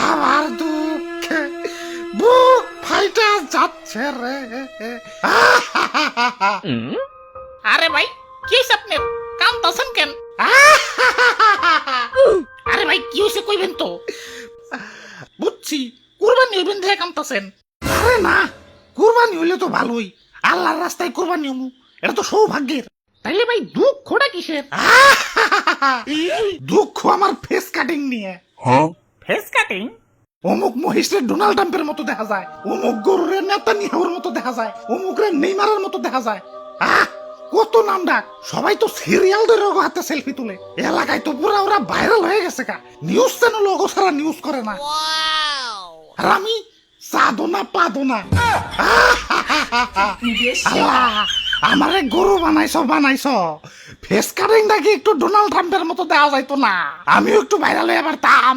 আমার দুঃখে বুক ফাইটা যাচ্ছে রে। আরে ভাই কি আপনার কাঁদতেছেন কেন? আরে ভাই কি হয়েছে কইবেন তো। বুঝছি কুরবানি হইবেন দেখে কাঁদতেছেন। আরে না, কুরবানি হইলে তো ভালোই, আল্লাহর রাস্তায় কুরবানি হমু, এটা তো সৌভাগ্যের। তাইলে ভাই দুঃখটা কিসের? দুঃখ আমার ফেস কাটিং নিয়ে। Face cutting? অমুক মহিষের ডোনাল্ড ট্রাম্পের মতো দেখা যায়, অমুক গরুরের নেতানিয়াহুর মতো দেখা যায়, অমুকের নেইমারের মতো দেখা যায়। কত নাম ডাক, সবাই তো সিরিয়াল ধরে হাতে সেলফি তুলে। এলাকায় তো পুরা ওরা ভাইরাল হয়ে গেছে কা, নিউজ চ্যানেল ওগো ছাড়া নিউজ করে না। আর আমি চাঁদো না পাদো না। আল্লাহ, আমারে গরু বানাইছ, ফেস কাটিং নাকি একটু ডোনাল্ড ট্রাম্পের মতো দেওয়া যাইতো না, আমিও একটু ভাইরাল হয়ে পারতাম।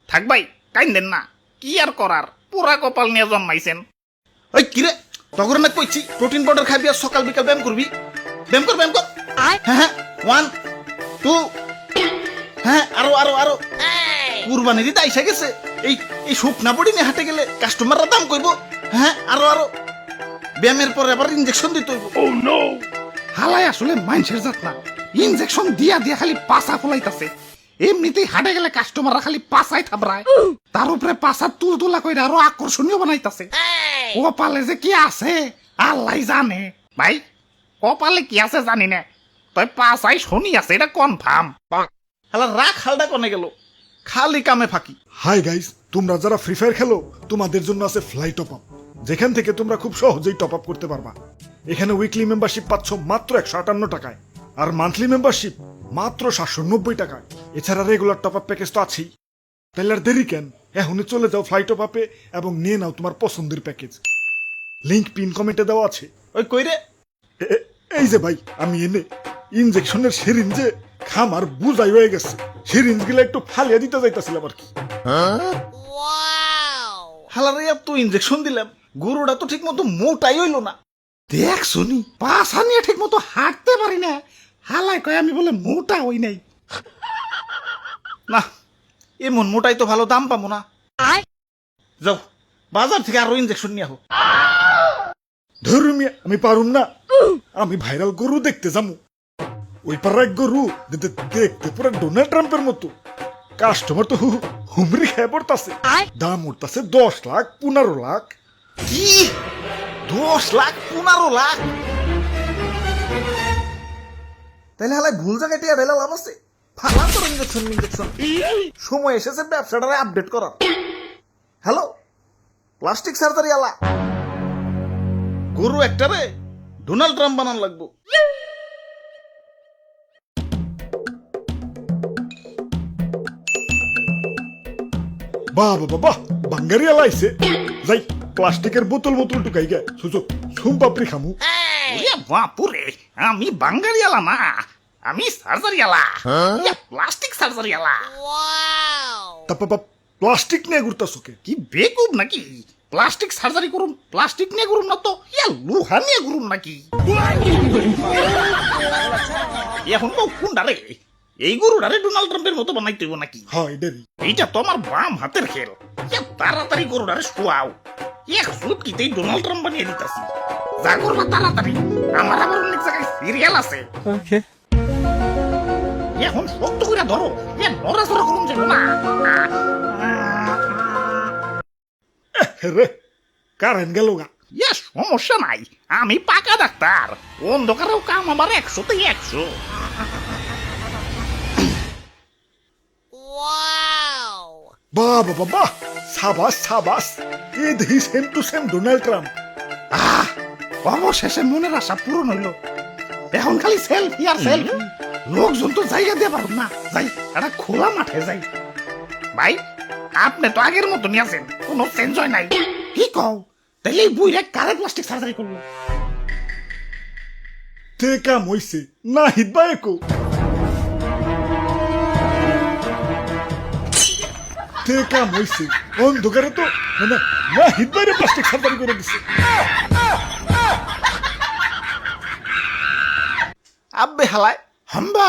থাক ভাই কাইন্দেন না, কি আর করার, পুরা কপাল নিয়ে জন্মাইছেন। ওই কিরে তগর না কইছি প্রোটিন পাউডার খাবি আর সকাল বিকাল ব্যায়াম করবি। ব্যায়াম কর হ্যাঁ 1 2 হ্যাঁ আরো কুরবানির ঈদ আইসা গেছে। এই শুকনা বডি নিয়ে হাঁটে গেলে কাস্টমাররা দাম কইব। হ্যাঁ আরো ব্যায়ামের পরে আবার ইনজেকশন দিতে হইব। ও নো, হালাই আসলে মানুষের জাত না, ইনজেকশন দিয়া খালি পাছা ফুলাইতাছে। এমনিতেই হাটে গেলে কাস্টমাররা খালি পাছাই থাবড়ায়, তার উপরে পাছা তুলতুলা কইরা আরো আকর্ষণীয় বানাইতাছে। কপালে যে কি আছে আল্লাহ জানে। ভাই কপালে কি আছে জানি না, তই পাছাই শনি আছে এটা কনফার্ম। হালা রাখ হালটা কনে গেল, খালি কামে ফাঁকি। হাই গাইস, তোমরা যারা ফ্রি ফায়ার খেলো তোমাদের জন্য আছে ফ্লাই টপ আপ, যেখান থেকে তোমরা খুব সহজেই টপ আপ করতে পারবা। এখানে উইকলি মেম্বারশিপ পাচ্ছ মাত্র 158 টাকায়, আর মান্থলি মেম্বারশিপ মাত্র 790 টাকায়। এছাড়া রেগুলার টপ আপ প্যাকেজ তো আছেই। তাহলে আর দেরি কেন, এখনই চলে যাও ফ্লাই টপ আপে এবং নিয়ে নাও তোমার পছন্দের প্যাকেজ। লিংক পিন কমেন্টে দেওয়া আছে। ওই কইরে এই যে ভাই, আমি এনে ইনজেকশনের সিরিঞ্জে খামার বুঝাই হয়ে গেছে, সিরিঞ্জ গুলো একটু ফালিয়ে দিতে যাইতাছিলাম আর কি। হালারে এত ইনজেকশন দিলাম, গরুটা তো ঠিক মতো মোটাই হইলো না। দেখ শুনি, পাছা নিয়ে ঠিক মতো হাঁটতে পারি না, হালাই কয় আমি বলে মোটা হই নাই। না এমন মোটাই তো ভালো দাম পাবো না। যাও বাজার থেকে আরো ইনজেকশন নিয়ে আহো। ধরুমিয়া আমি পারুম না, আমি ভাইরাল গরু দেখতে যাবো। ওই পাড়ার এক গরু দেখতে পুরো ডোনাল্ড ট্রাম্পের মতো, কাস্টমার তো হুমরি খেয়ে পড়তাছে। দাম উঠতাছে 10 লাখ 15 লাখ। কি 10 লাখ 15 লাখ? তাহলে হালাই ভুল জায়গায় টিয়া ঢেলা লাভ আছে। ফালা তোর ইনজেকশন সময় এসেছে ব্যবসাটারে আপডেট করার। হ্যালো প্লাস্টিক সার্জারি আলা, গরু একটারে ডোনাল্ড ট্রাম্প বানান লাগবো। বাহ বাঙ্গারি আলাইছে। যাই প্লাস্টিকের বোতল টুকাই গে সুযোগ সুম পাপড়ি খামু। ওরে বাপুরে, আমি বাঙ্গারিয়ালা না, আমি সার্জারিয়ালা, প্লাস্টিক সার্জারিয়ালা। তারপর প্লাস্টিক নিয়ে ঘুরতাছো কে? কি বেকুব নাকি? প্লাস্টিক সার্জারি করুন, প্লাস্টিক নিয়ে করুন না তো লোহা নিয়ে করুন নাকি? এখন তো কোনটারে, এই গরুটারে ডোনাল্ড ট্রাম্পের মতো বানাইতে হইব নাকি? হয় দেরি। এইটা তো আমার বাম হাতের খেল। তাড়াতাড়ি গরুটারে শোয়াও, এক সুটকিতেই ডোনাল্ড ট্রাম্প বানিয়ে দিতেছি। যা করবা তাড়াতাড়ি, আমার আবার অনেক জায়গায় সিরিয়াল আছে। এখন শক্ত করে ধরো, নড়াচড়া করুন যেন না। রে কারেন্ট গেল গা। সমস্যা নাই, আমি পাকা ডাক্তার, অন্ধকারেও কাম আমার 100তে 100। বাহ সাবাস এই দেখি same to same Donald Trump. অবশেষে মনের আশা পূরণ হইল, এখন খালি সেলফি আর সেলফি। লোকজন তো জায়গা দিয়ে পারব না, যাই একটা খোলা মাঠে যাই। ভাই আপনি তো আগের মতো নিয়ে আছেন, কোনো চেঞ্জ হয় নাই। কি কও, তাইলে এই বুইরা কারে প্লাস্টিক সার্জারি করলো? তে কাম হইছে না হিদবা একো। তে কাম হইছে, অন্ধকারে তো মানে না হিদবারে প্লাস্টিক সার্জারি করে দিছে। আব্বে হালায় হাম্বা